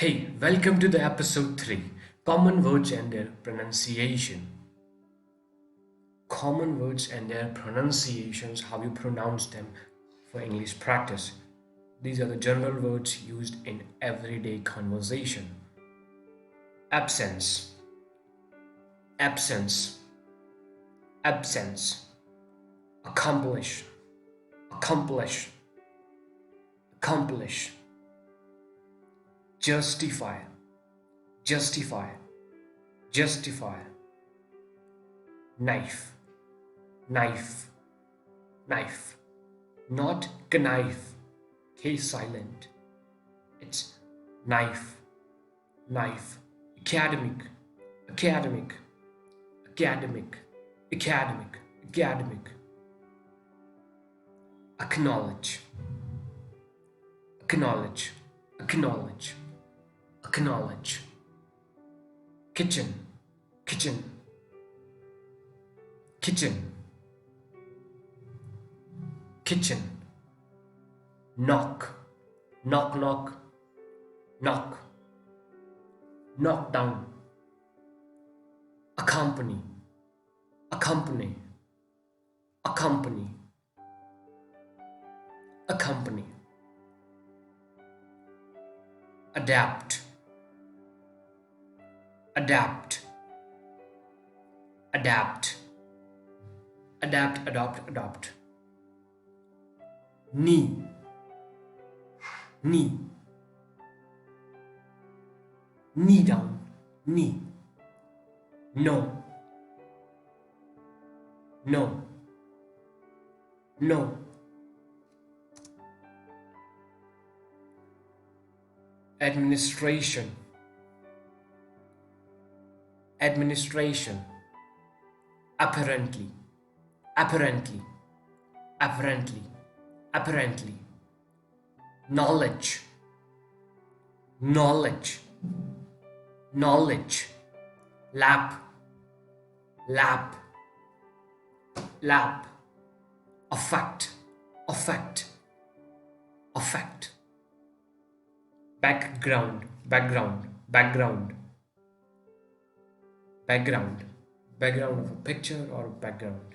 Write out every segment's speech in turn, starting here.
Hey, welcome to the episode 3 Common Words and Their Pronunciation. Common words and their pronunciations, how you pronounce them for English practice. These are the general words used in everyday conversation. Absence, absence, absence. Accomplish, accomplish, accomplish. Justify, justify, justify. Knife, knife, knife. Not knife, K silent. It's knife, knife. Academic, academic, academic, academic, academic. Acknowledge, acknowledge, acknowledge, acknowledge. Kitchen, kitchen, kitchen, kitchen. Knock, knock, knock, knock. Knock down. Accompany, accompany, accompany, accompany. Adapt, adapt, adapt, adapt, adopt, adopt. Knee, knee, knee down, knee. No, no, no. Administration, administration. Apparently, apparently, apparently, apparently. Knowledge, knowledge, knowledge. Lap, lap, lap. Affect, affect, affect. Background, background, background, background. Background of a picture or background.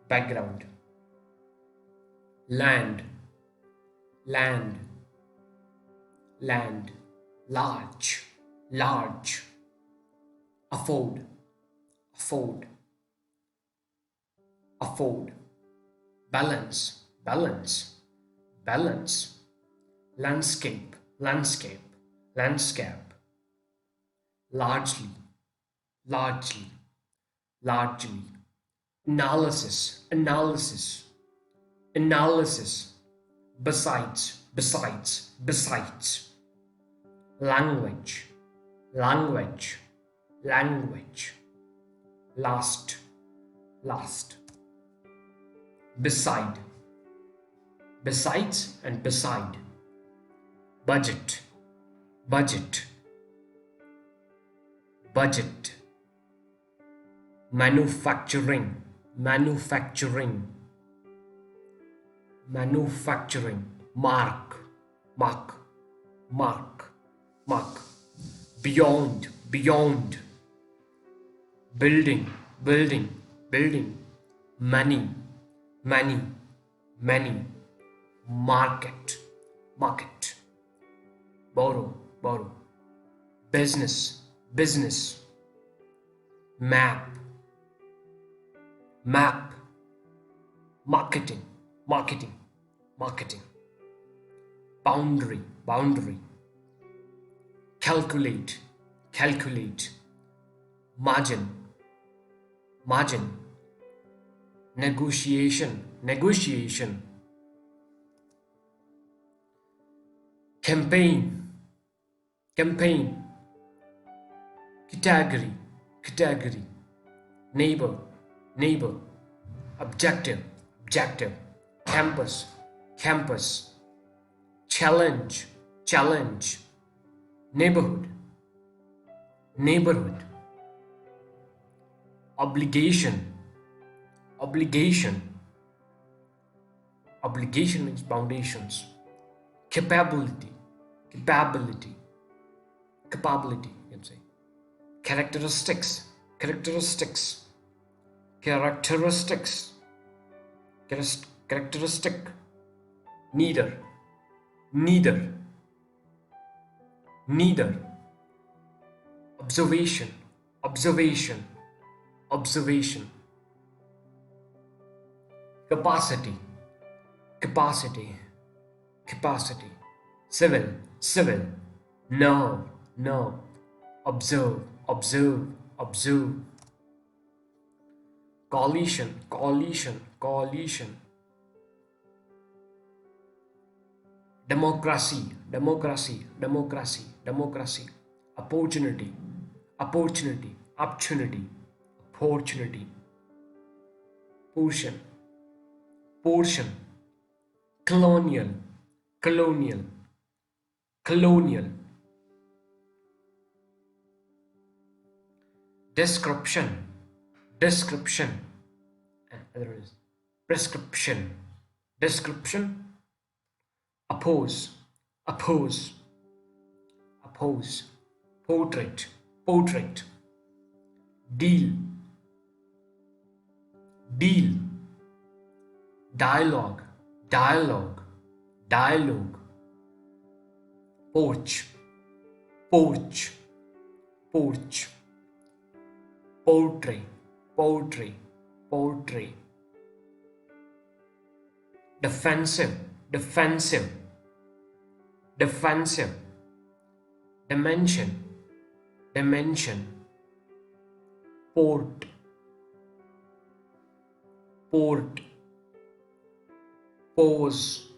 Background. Land, land, land. Large, large. Afford, afford, afford. Balance, balance, balance. Landscape, landscape, landscape. Largely, largely, largely. Analysis, analysis, analysis. Besides, besides, besides. Language, language, language. Last, last. Beside, besides and beside. Budget, budget, budget. Manufacturing, manufacturing, manufacturing. Mark, mark, mark, mark. Beyond, beyond. Building, building, building. Money, money, money. Market, market. Borrow, borrow. Business, business. Map, map. Marketing, marketing, marketing. Boundary, boundary. Calculate, calculate. Margin, margin. Negotiation, negotiation. Campaign, campaign. Category, category. Neighbor, neighbor. Objective, objective. Campus, campus. Challenge, challenge. Neighborhood, neighborhood. Obligation, obligation. Obligation means foundations. Capability, capability, capability, you can say. Characteristics, characteristics, characteristics, characteristic. Neither, neither, neither. Observation, observation, observation. Capacity, capacity, capacity. Civil, civil. No, no. Observe, observe, observe. Coalition, coalition, coalition. Democracy, democracy, democracy, democracy. Opportunity, opportunity, opportunity, opportunity. Portion, portion. Colonial, colonial, colonial. Description, description. And other is prescription, description. Oppose, oppose, oppose. Portrait, portrait. Deal, deal. Dialogue, dialogue, dialogue. Porch, porch, porch. Poetry, poetry, poetry. Defensive, defensive, defensive. Dimension, dimension. Port, port. Pose,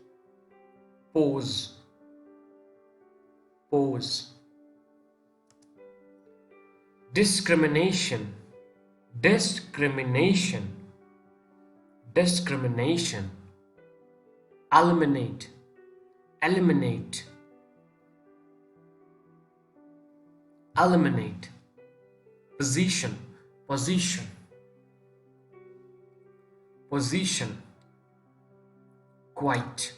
pose, pose. Discrimination, discrimination, discrimination. Eliminate, eliminate, eliminate. Position, position, position. Quite,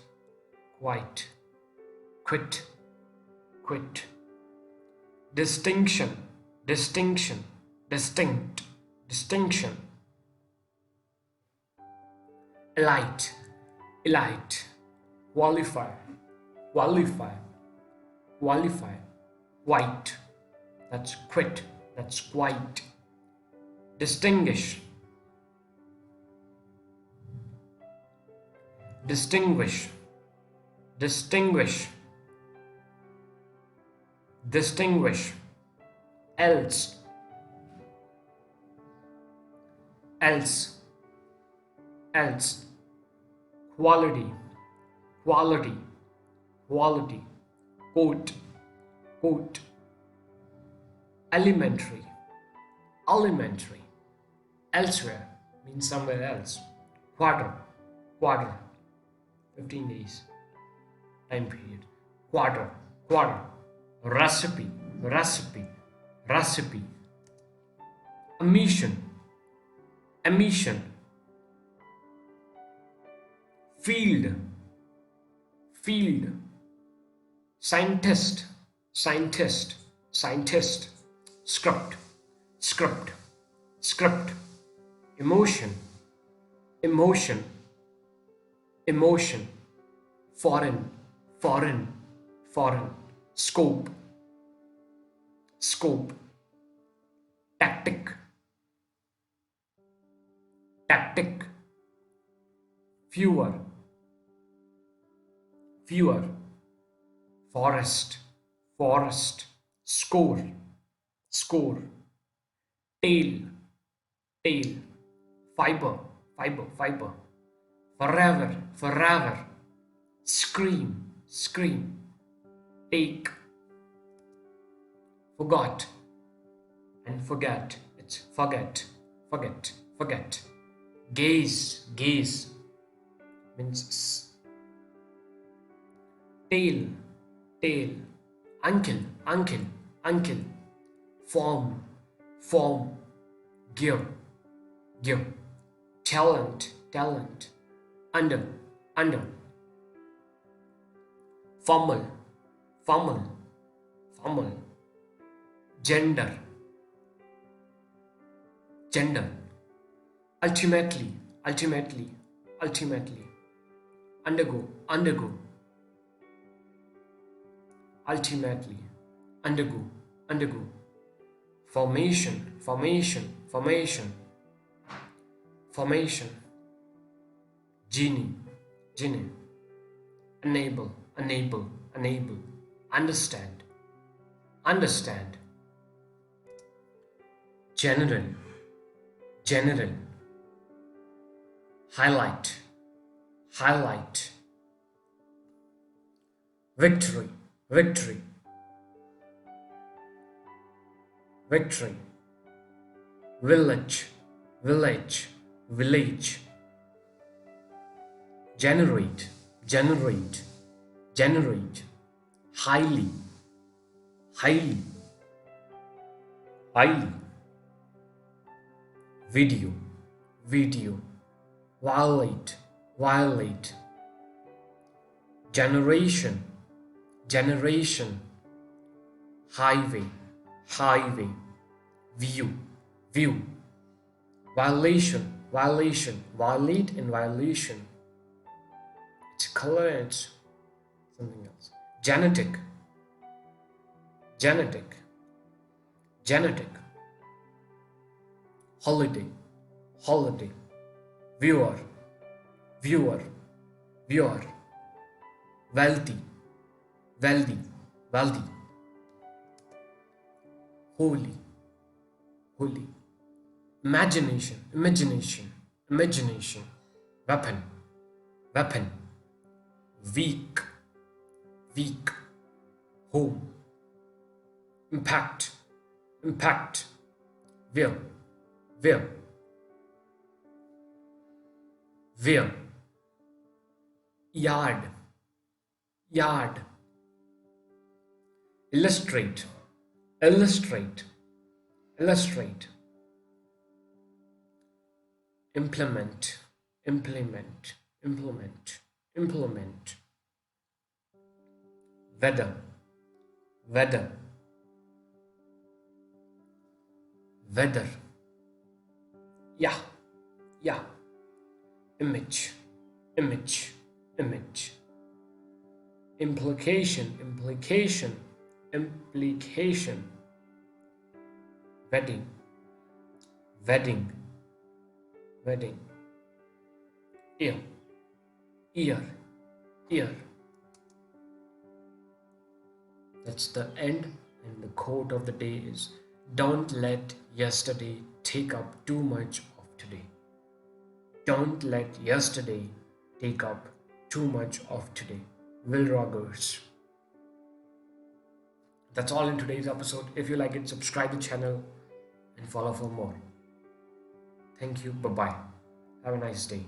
quite. Quit, quit. Distinction, distinction, distinct, distinction. Elite, elite. Qualify, qualify, qualify. White, that's quit, that's quite. Distinguish, distinguish, distinguish, distinguish. Else, else, else. Quality, quality, quality. Quote, quote. Elementary, elementary. Elsewhere means somewhere else. Quarter, quarter. 15 days time period. Quarter, quarter. Recipe, recipe, recipe. Emission, emission. Field, field. Scientist, scientist, scientist. Script, script, script. Emotion, emotion, emotion. Foreign, foreign, foreign. Scope, scope. Tactic, tactic. Fewer, fewer. Forest, forest. Score, score. Tail, tail. Fiber, fiber, fiber. Forever, forever. Scream, scream. Take, forgot, and forget. It's forget, forget, forget. Gaze, gaze means tail, tail. Uncle, uncle, uncle. Form, form. Give, give. Talent, talent. Under, under. Formal, formal, formal. gender, gender, ultimately, ultimately, ultimately, undergo, undergo, ultimately, undergo, undergo, formation, formation, formation, formation, genie, genie, enable, enable, enable, understand, understand, general, general, highlight, highlight, victory, victory, victory, village, village, village, generate, generate, generate, highly, highly, highly, video, video, violate, violate, generation, generation, highway, highway, view, view, violation, violation, violate and violation. It's color, it's something else. Genetic, genetic, genetic, holiday, holiday, viewer, viewer, viewer, wealthy, wealthy, wealthy, holy, holy, imagination, imagination, imagination, weapon, weapon, weak, weak, home, impact, impact, where, where, where, yard, yard, illustrate, illustrate, illustrate, implement, implement, implement, implement, weather, weather, weather, yeah, yeah, image, image, image, implication, implication, implication, wedding, wedding, wedding, ear, ear, ear. That's the end, and the quote of the day is, don't let yesterday take up too much of today. Don't let yesterday take up too much of today. Will Rogers. That's all in today's episode. If you like it, subscribe the channel and follow for more. Thank you. Bye-bye. Have a nice day.